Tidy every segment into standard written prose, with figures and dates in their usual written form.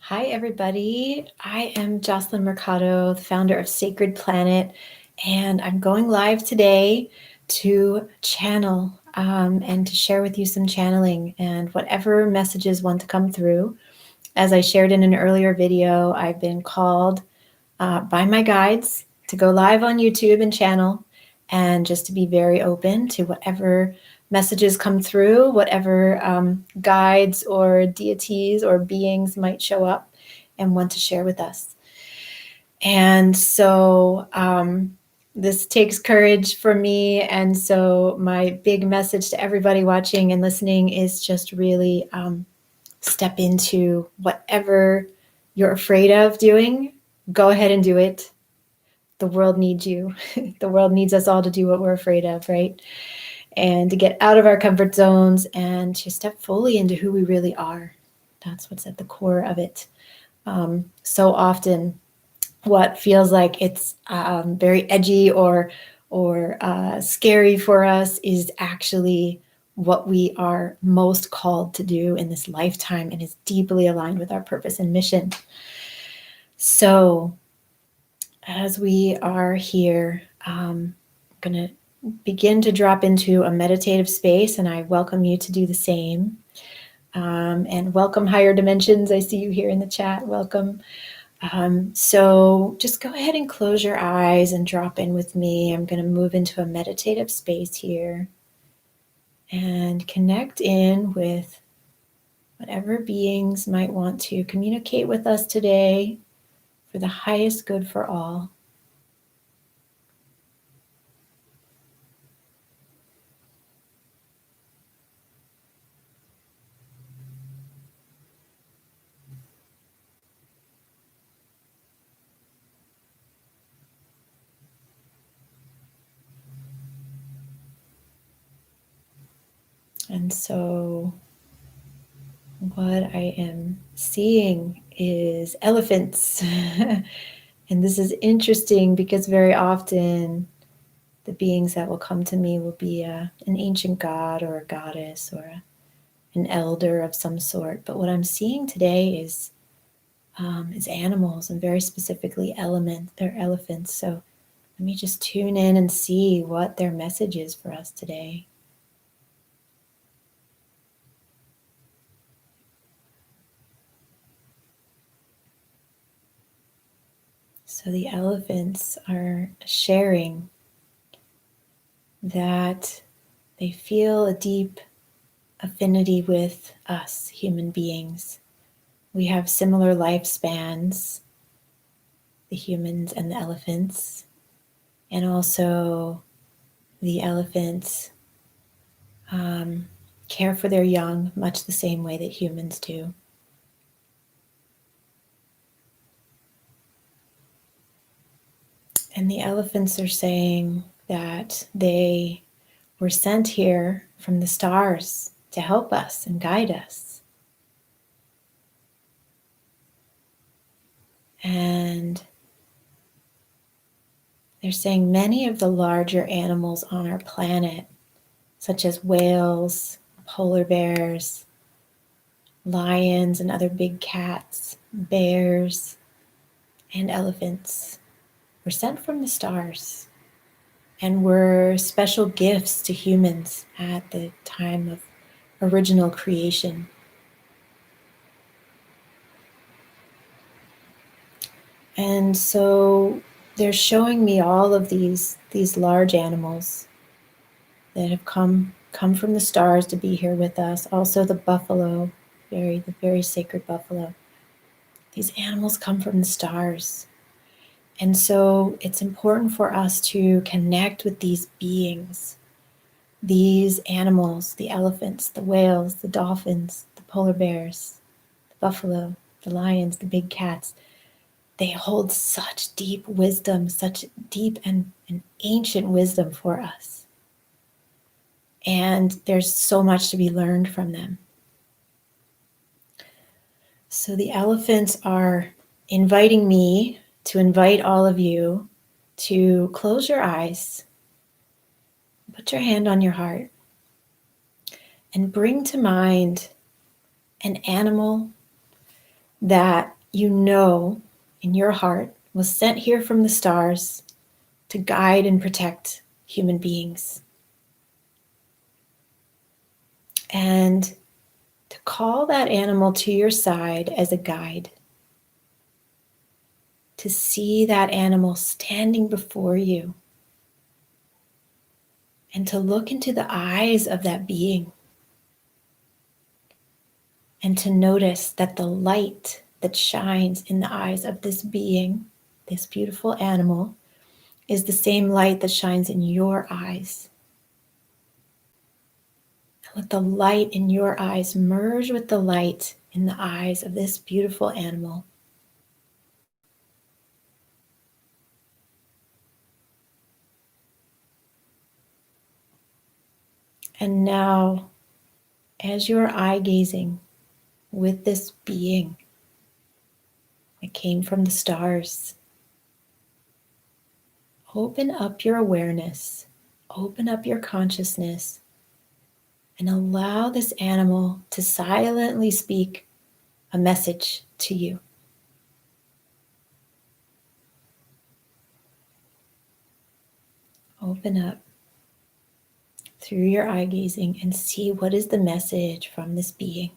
Hi, everybody. I am Jocelyn Mercado, the founder of Sacred Planet, and I'm going live today to channel and to share with you some channeling and whatever messages want to come through. As I shared in an earlier video, I've been called by my guides to go live on YouTube and channel, and just to be very open to whatever messages come through, whatever guides or deities or beings might show up and want to share with us. And so this takes courage for me. And so my big message to everybody watching and listening is just really step into whatever you're afraid of doing. Go ahead and do it. The world needs you. The world needs us all to do what we're afraid of, right? And to get out of our comfort zones and to step fully into who we really are. That's what's at the core of it. So often what feels like it's very edgy or scary for us is actually what we are most called to do in this lifetime and is deeply aligned with our purpose and mission. So as we are here, I'm going to begin to drop into a meditative space, and I welcome you to do the same. And welcome higher dimensions. I see you here in the chat. Welcome. So just go ahead and close your eyes and drop in with me. I'm going to move into a meditative space here and connect in with whatever beings might want to communicate with us today for the highest good for all. And so what I am seeing is elephants. And this is interesting because very often the beings that will come to me will be an ancient god or a goddess or an elder of some sort. But what I'm seeing today is animals, and very specifically they're elephants. So let me just tune in and see what their message is for us today. So the elephants are sharing that they feel a deep affinity with us human beings. We have similar lifespans, the humans and the elephants, and also the elephants care for their young much the same way that humans do. And the elephants are saying that they were sent here from the stars to help us and guide us. And they're saying many of the larger animals on our planet, such as whales, polar bears, lions and other big cats, bears, and elephants, were sent from the stars and were special gifts to humans at the time of original creation. And so they're showing me all of these large animals that have come from the stars to be here with us. Also the buffalo, the very sacred buffalo. These animals come from the stars. And so it's important for us to connect with these beings, these animals, the elephants, the whales, the dolphins, the polar bears, the buffalo, the lions, the big cats. They hold such deep wisdom, such deep and ancient wisdom for us. And there's so much to be learned from them. So the elephants are inviting me to invite all of you to close your eyes, put your hand on your heart, and bring to mind an animal that you know in your heart was sent here from the stars to guide and protect human beings. And to call that animal to your side as a guide, to see that animal standing before you, and to look into the eyes of that being, and to notice that the light that shines in the eyes of this being, this beautiful animal, is the same light that shines in your eyes. Let the light in your eyes merge with the light in the eyes of this beautiful animal. And now, as you're eye gazing with this being that came from the stars, open up your awareness, open up your consciousness, and allow this animal to silently speak a message to you. Open up through your eye gazing and see what is the message from this being.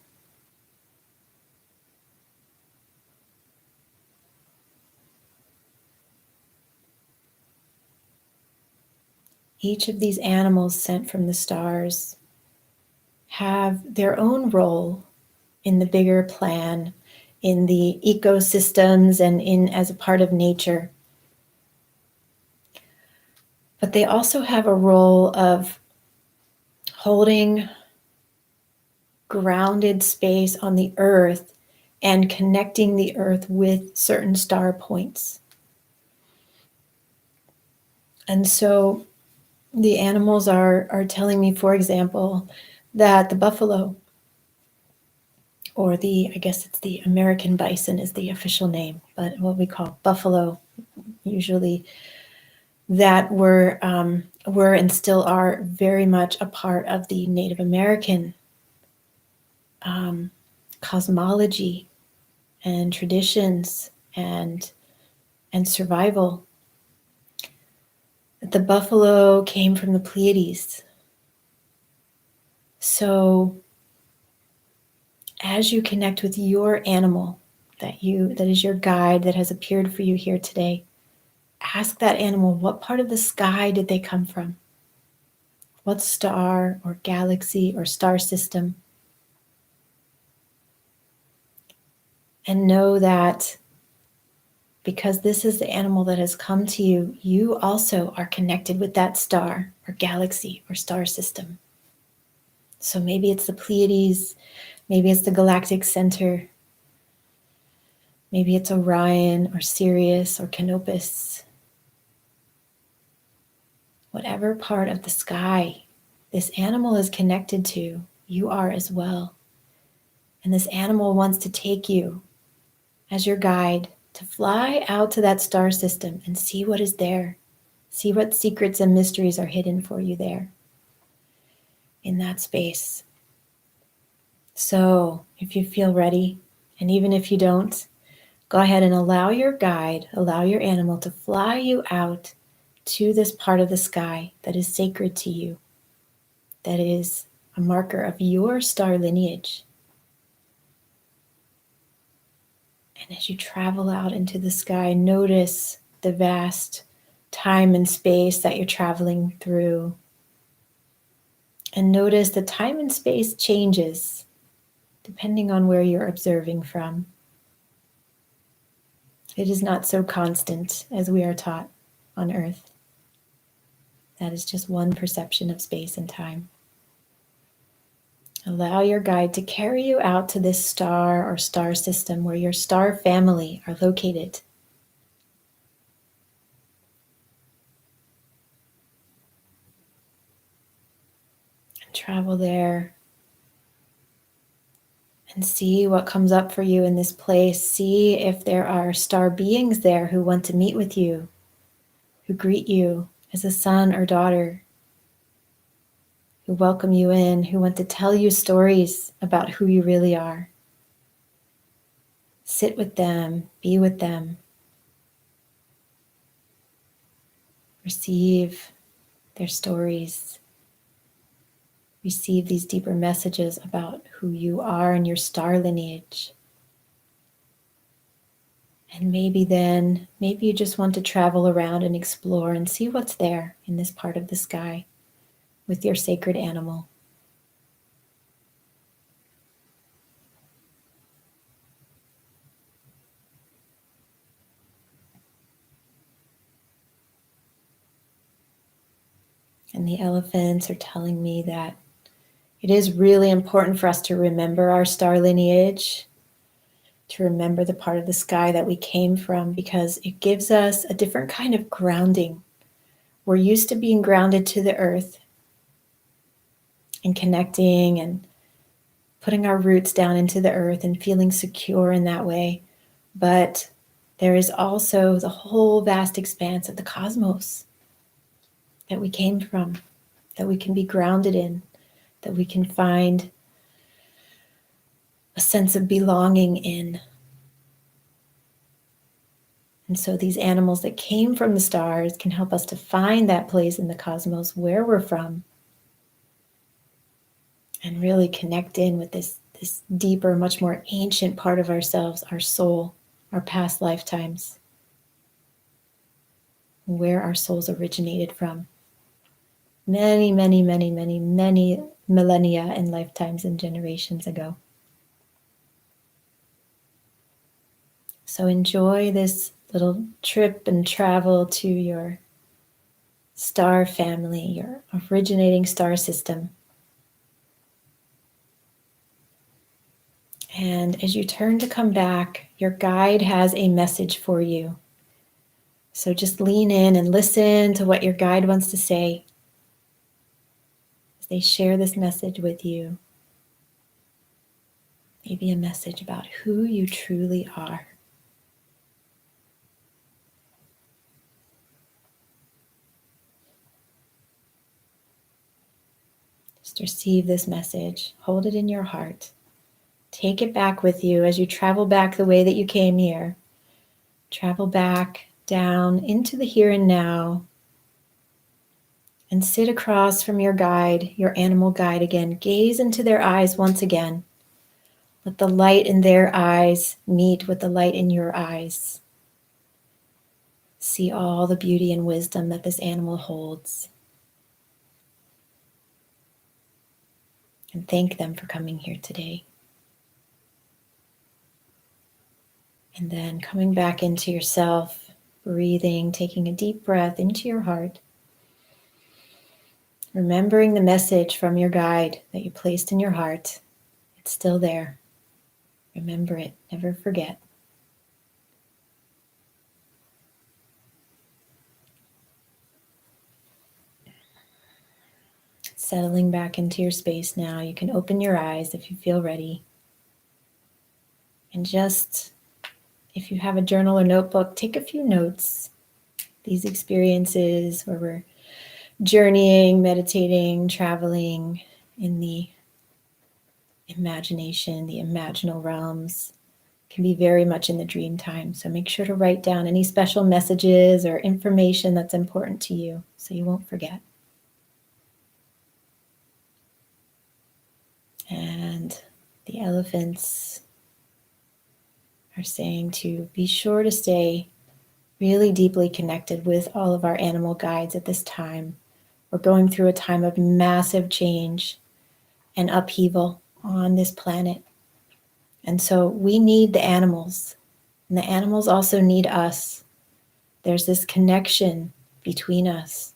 Each of these animals sent from the stars have their own role in the bigger plan, in the ecosystems and in as a part of nature. But they also have a role of holding grounded space on the earth and connecting the earth with certain star points. And so the animals are telling me, for example, that the buffalo, or I guess it's the American bison is the official name, but what we call buffalo usually, that were and still are very much a part of the Native American cosmology and traditions and survival. The buffalo came from the Pleiades. So as you connect with your animal that is your guide that has appeared for you here today, ask that animal, what part of the sky did they come from? What star or galaxy or star system? And know that because this is the animal that has come to you, you also are connected with that star or galaxy or star system. So maybe it's the Pleiades, maybe it's the galactic center, maybe it's Orion or Sirius or Canopus. Whatever part of the sky this animal is connected to, you are as well. And this animal wants to take you as your guide to fly out to that star system and see what is there. See what secrets and mysteries are hidden for you there in that space. So if you feel ready, and even if you don't, go ahead and allow your guide, allow your animal to fly you out to this part of the sky that is sacred to you, that is a marker of your star lineage. And as you travel out into the sky, notice the vast time and space that you're traveling through. And notice the time and space changes depending on where you're observing from. It is not so constant as we are taught on Earth. That is just one perception of space and time. Allow your guide to carry you out to this star or star system where your star family are located. And travel there and see what comes up for you in this place. See if there are star beings there who want to meet with you, who greet you as a son or daughter, who welcome you in, who want to tell you stories about who you really are. Sit with them, be with them, receive their stories, receive these deeper messages about who you are and your star lineage. And maybe you just want to travel around and explore and see what's there in this part of the sky with your sacred animal. And the elephants are telling me that it is really important for us to remember our star lineage, to remember the part of the sky that we came from, because it gives us a different kind of grounding. We're used to being grounded to the earth and connecting and putting our roots down into the earth and feeling secure in that way. But there is also the whole vast expanse of the cosmos that we came from, that we can be grounded in, that we can find a sense of belonging in. And so these animals that came from the stars can help us to find that place in the cosmos where we're from and really connect in with this deeper, much more ancient part of ourselves, our soul, our past lifetimes, where our souls originated from. Many, many, many, many, many millennia and lifetimes and generations ago. So enjoy this little trip and travel to your star family, your originating star system. And as you turn to come back, your guide has a message for you. So just lean in and listen to what your guide wants to say as they share this message with you. Maybe a message about who you truly are. Just receive this message. Hold it in your heart. Take it back with you as you travel back the way that you came here. Travel back down into the here and now. And sit across from your guide, your animal guide again. Gaze into their eyes once again. Let the light in their eyes meet with the light in your eyes. See all the beauty and wisdom that this animal holds. And thank them for coming here today. And then coming back into yourself, breathing, taking a deep breath into your heart. Remembering the message from your guide that you placed in your heart. It's still there. Remember it. Never forget. Settling back into your space now. You can open your eyes if you feel ready. And just, if you have a journal or notebook, take a few notes. These experiences where we're journeying, meditating, traveling in the imagination, the imaginal realms, can be very much in the dream time. So make sure to write down any special messages or information that's important to you so you won't forget. And the elephants are saying to be sure to stay really deeply connected with all of our animal guides at this time. We're going through a time of massive change and upheaval on this planet. And so we need the animals, and the animals also need us. There's this connection between us.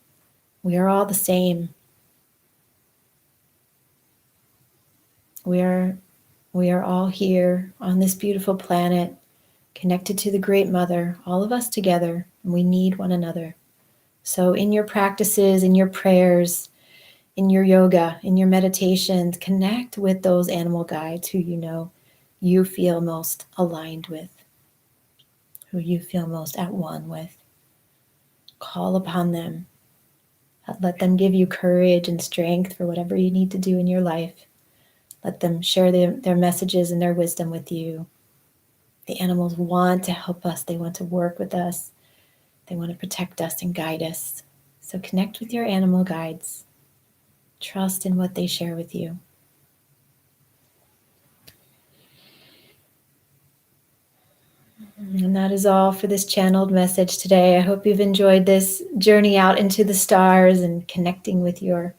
We are all the same. We are all here on this beautiful planet, connected to the Great Mother, all of us together, and we need one another. So in your practices, in your prayers, in your yoga, in your meditations, connect with those animal guides who you feel most aligned with, who you feel most at one with. Call upon them. Let them give you courage and strength for whatever you need to do in your life. Let them share their messages and their wisdom with you. The animals want to help us, they want to work with us, they want to protect us and guide us. So connect with your animal guides. Trust in what they share with you. And that is all for this channeled message today. I hope you've enjoyed this journey out into the stars and connecting with your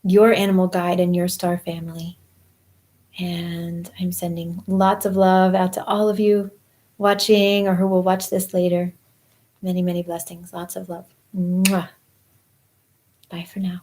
animal guide and your star family. And I'm sending lots of love out to all of you watching or who will watch this later. Many, many blessings. Lots of love. Mwah. Bye for now.